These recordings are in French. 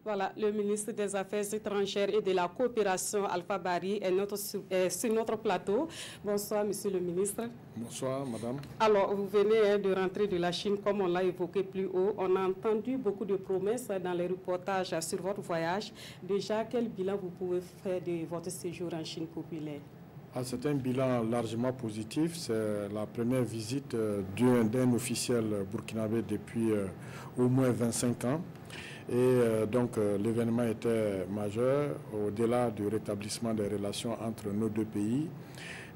Voilà, le ministre des Affaires étrangères et de la coopération, Alpha Bari, est sur notre plateau. Bonsoir, monsieur le ministre. Bonsoir, madame. Alors, vous venez de rentrer de la Chine, comme on l'a évoqué plus haut. On a entendu beaucoup de promesses dans les reportages sur votre voyage. Déjà, quel bilan vous pouvez faire de votre séjour en Chine populaire? C'est un bilan largement positif. C'est la première visite d'un officiel burkinabé depuis au moins 25 ans. Et donc l'événement était majeur au-delà du rétablissement des relations entre nos deux pays.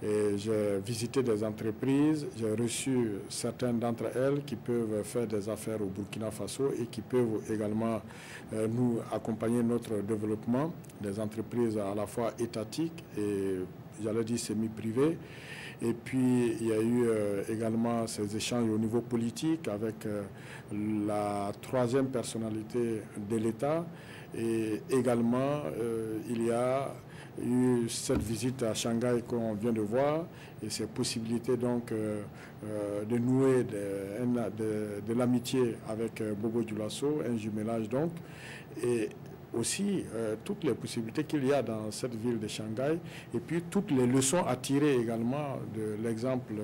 J'ai visité des entreprises, j'ai reçu certaines d'entre elles qui peuvent faire des affaires au Burkina Faso et qui peuvent également nous accompagner notre développement, des entreprises à la fois étatiques et j'allais dire semi-privées. Et puis il y a eu également ces échanges au niveau politique avec la troisième personnalité de l'État et également il y a eu cette visite à Shanghai qu'on vient de voir et ces possibilités donc de nouer de l'amitié avec Bobo Dioulasso, un jumelage donc, et aussi toutes les possibilités qu'il y a dans cette ville de Shanghai et puis toutes les leçons à tirer également de l'exemple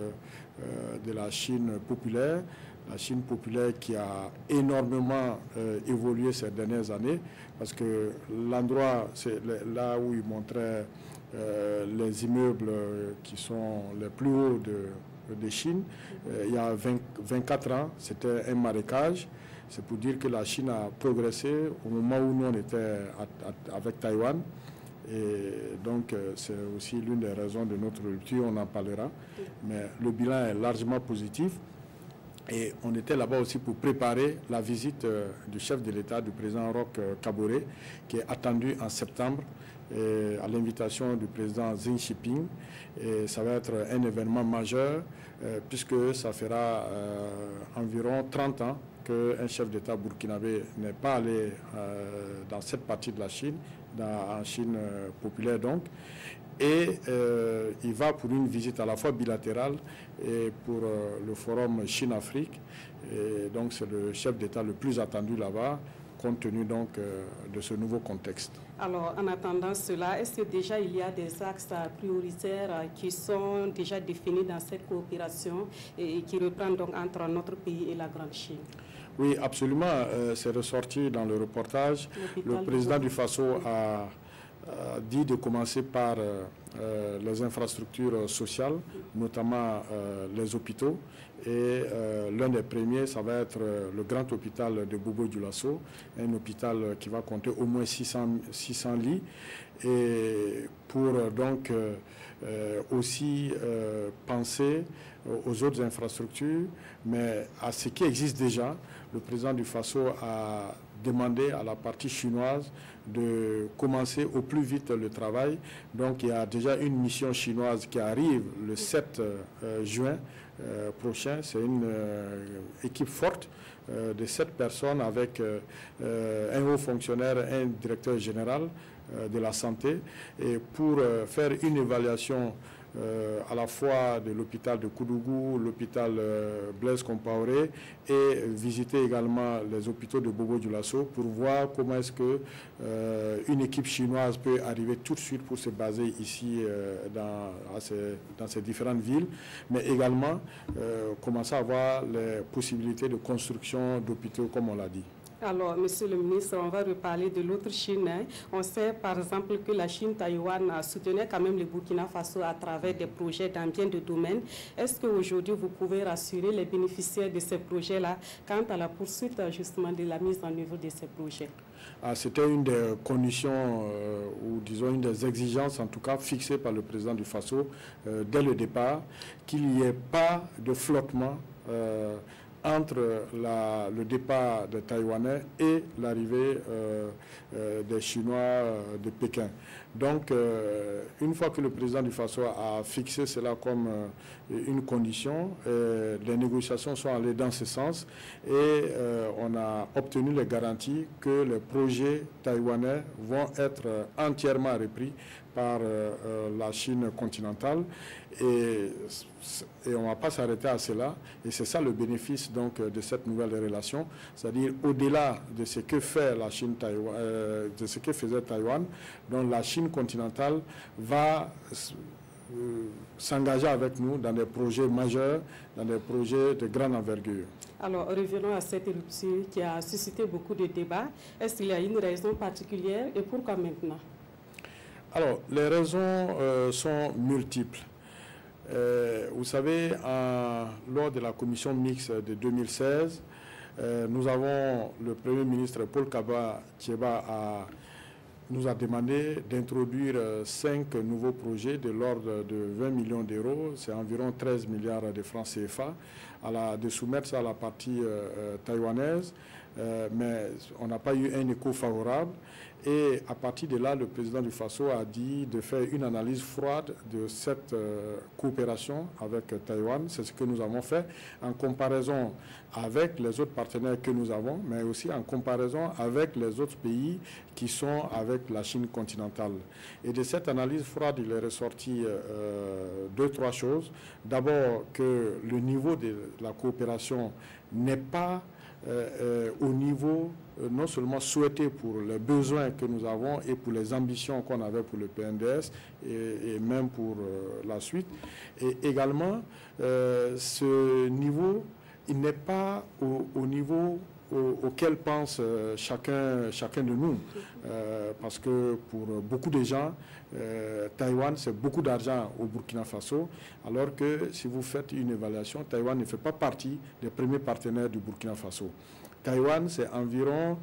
de la Chine populaire. La Chine populaire qui a énormément évolué ces dernières années parce que l'endroit, c'est là où il montrait les immeubles qui sont les plus hauts de Chine. Il y a 24 ans, c'était un marécage. C'est pour dire que la Chine a progressé au moment où nous on était avec Taïwan. Et donc, c'est aussi l'une des raisons de notre rupture, on en parlera. Mais le bilan est largement positif. Et on était là-bas aussi pour préparer la visite du chef de l'État, du président Roch Kaboré, qui est attendu en septembre à l'invitation du président Xi Jinping. Et ça va être un événement majeur puisque ça fera environ 30 ans qu'un chef d'État burkinabé n'est pas allé dans cette partie de la Chine, en Chine populaire donc. Et il va pour une visite à la fois bilatérale et pour le forum Chine-Afrique. Et donc c'est le chef d'État le plus attendu là-bas, compte tenu donc de ce nouveau contexte. Alors, en attendant cela, est-ce que déjà il y a des axes prioritaires qui sont déjà définis dans cette coopération et qui reprennent donc entre notre pays et la Grande Chine? Oui, absolument. C'est ressorti dans le reportage. Le président du Faso a dit de commencer par les infrastructures sociales, notamment les hôpitaux. Et l'un des premiers, ça va être le grand hôpital de Bobo Dioulasso, un hôpital qui va compter au moins 600 lits. Et pour donc aussi penser aux autres infrastructures, mais à ce qui existe déjà. Le président du Faso a demandé à la partie chinoise de commencer au plus vite le travail. Donc il y a déjà une mission chinoise qui arrive le 7 juin prochain. C'est une équipe forte de 7 personnes avec un haut fonctionnaire, un directeur général de la santé, et pour faire une évaluation à la fois de l'hôpital de Koudougou, l'hôpital Blaise Compaoré et visiter également les hôpitaux de Bobo Dioulasso pour voir comment est-ce que une équipe chinoise peut arriver tout de suite pour se baser ici dans ces différentes villes, mais également commencer à voir les possibilités de construction d'hôpitaux comme on l'a dit. Alors, monsieur le ministre, on va reparler de l'autre Chine. On sait par exemple que la Chine-Taïwan soutenait quand même le Burkina Faso à travers des projets dans bien de domaines. Est-ce qu'aujourd'hui, vous pouvez rassurer les bénéficiaires de ces projets-là quant à la poursuite justement de la mise en œuvre de ces projets? C'était une des conditions, ou disons une des exigences en tout cas fixées par le président du Faso dès le départ, qu'il n'y ait pas de flottement entre le départ des Taïwanais et l'arrivée des Chinois de Pékin. Donc, une fois que le président du Faso a fixé cela comme une condition, les négociations sont allées dans ce sens et on a obtenu les garanties que les projets taïwanais vont être entièrement repris par la Chine continentale et on ne va pas s'arrêter à cela. Et c'est ça le bénéfice donc de cette nouvelle relation, c'est-à-dire au-delà de ce que fait la Chine de ce que faisait Taïwan, donc la Chine continentale va s'engager avec nous dans des projets majeurs, dans des projets de grande envergure. Alors, revenons à cette rupture qui a suscité beaucoup de débats. Est-ce qu'il y a une raison particulière et pourquoi maintenant? Alors, les raisons sont multiples. Vous savez, lors de la commission mixte de 2016, nous avons le Premier ministre Paul Kaba-Thiéba nous a demandé d'introduire 5 nouveaux projets de l'ordre de 20 millions d'euros, c'est environ 13 milliards de francs CFA, de soumettre ça à la partie taïwanaise, mais on n'a pas eu un écho favorable. Et à partir de là, le président du FASO a dit de faire une analyse froide de cette coopération avec Taïwan. C'est ce que nous avons fait en comparaison avec les autres partenaires que nous avons, mais aussi en comparaison avec les autres pays qui sont avec la Chine continentale. Et de cette analyse froide, il est ressorti 2-3 choses. D'abord, que le niveau de la coopération n'est pas au niveau non seulement souhaité pour les besoins que nous avons et pour les ambitions qu'on avait pour le PNDS et même pour la suite. Et également, ce niveau, il n'est pas au niveau auquel pense chacun de nous. Parce que pour beaucoup de gens, Taïwan, c'est beaucoup d'argent au Burkina Faso, alors que si vous faites une évaluation, Taïwan ne fait pas partie des premiers partenaires du Burkina Faso. Taïwan, c'est environ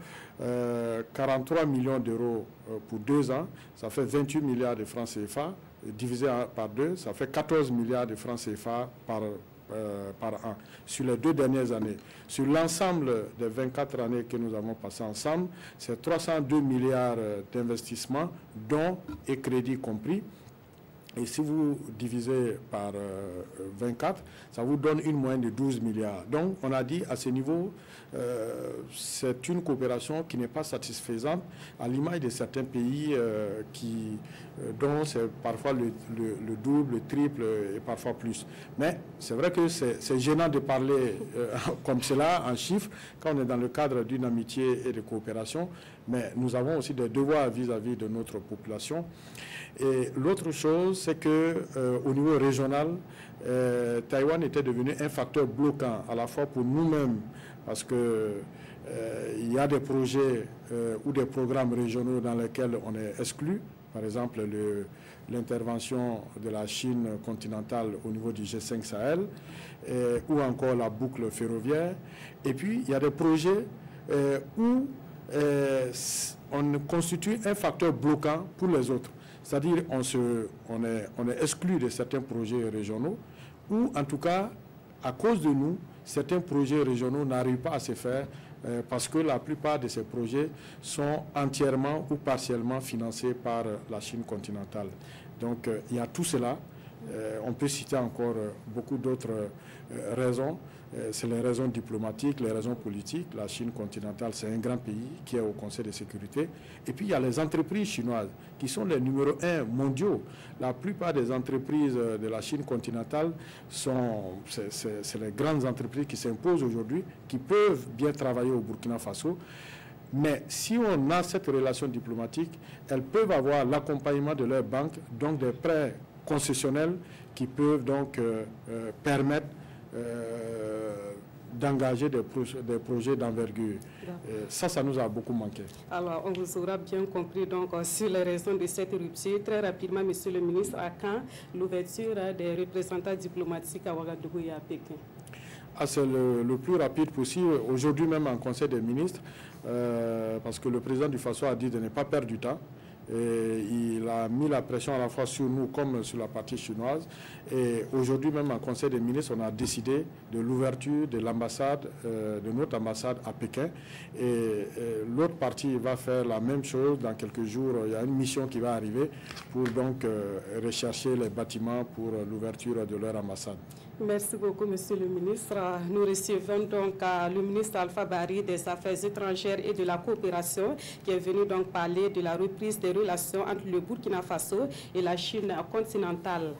43 millions d'euros pour 2 ans, ça fait 28 milliards de francs CFA, divisé par 2, ça fait 14 milliards de francs CFA par an, sur les 2 dernières années. Sur l'ensemble des 24 années que nous avons passées ensemble, c'est 302 milliards d'investissements, dons et crédits compris. Et si vous divisez par 24, ça vous donne une moyenne de 12 milliards. Donc, on a dit à ce niveau, c'est une coopération qui n'est pas satisfaisante, à l'image de certains pays dont c'est parfois le double, le triple et parfois plus. Mais c'est vrai que c'est gênant de parler comme cela en chiffres quand on est dans le cadre d'une amitié et de coopération, mais nous avons aussi des devoirs vis-à-vis de notre population. Et l'autre chose, c'est qu'au niveau régional, Taïwan était devenu un facteur bloquant à la fois pour nous-mêmes, parce qu'il y a des projets ou des programmes régionaux dans lesquels on est exclu. Par exemple, l'intervention de la Chine continentale au niveau du G5 Sahel, ou encore la boucle ferroviaire. Et puis, il y a des projets où on constitue un facteur bloquant pour les autres. C'est-à-dire on est exclu de certains projets régionaux, ou en tout cas, à cause de nous, certains projets régionaux n'arrivent pas à se faire parce que la plupart de ces projets sont entièrement ou partiellement financés par la Chine continentale. Donc il y a tout cela. On peut citer encore beaucoup d'autres raisons. C'est les raisons diplomatiques, les raisons politiques. La Chine continentale, c'est un grand pays qui est au Conseil de sécurité. Et puis, il y a les entreprises chinoises qui sont les numéros 1 mondiaux. La plupart des entreprises de la Chine continentale c'est les grandes entreprises qui s'imposent aujourd'hui, qui peuvent bien travailler au Burkina Faso. Mais si on a cette relation diplomatique, elles peuvent avoir l'accompagnement de leurs banques, donc des prêts concessionnels qui peuvent donc permettre d'engager des projets d'envergure. Ça nous a beaucoup manqué. Alors, on vous aura bien compris donc sur les raisons de cette rupture. Très rapidement, Monsieur le ministre, à quand l'ouverture des représentants diplomatiques à Ouagadougou et à Pékin? C'est le plus rapide possible. Aujourd'hui même en Conseil des ministres, parce que le président du FASO a dit de ne pas perdre du temps. Et il a mis la pression à la fois sur nous comme sur la partie chinoise. Et aujourd'hui même en Conseil des ministres, on a décidé de l'ouverture de l'ambassade, de notre ambassade à Pékin. Et l'autre partie va faire la même chose dans quelques jours. Il y a une mission qui va arriver pour donc rechercher les bâtiments pour l'ouverture de leur ambassade. Merci beaucoup, Monsieur le ministre. Nous recevons donc le ministre Alpha Bari des Affaires étrangères et de la coopération qui est venu donc parler de la reprise des relations entre le Burkina Faso et la Chine continentale.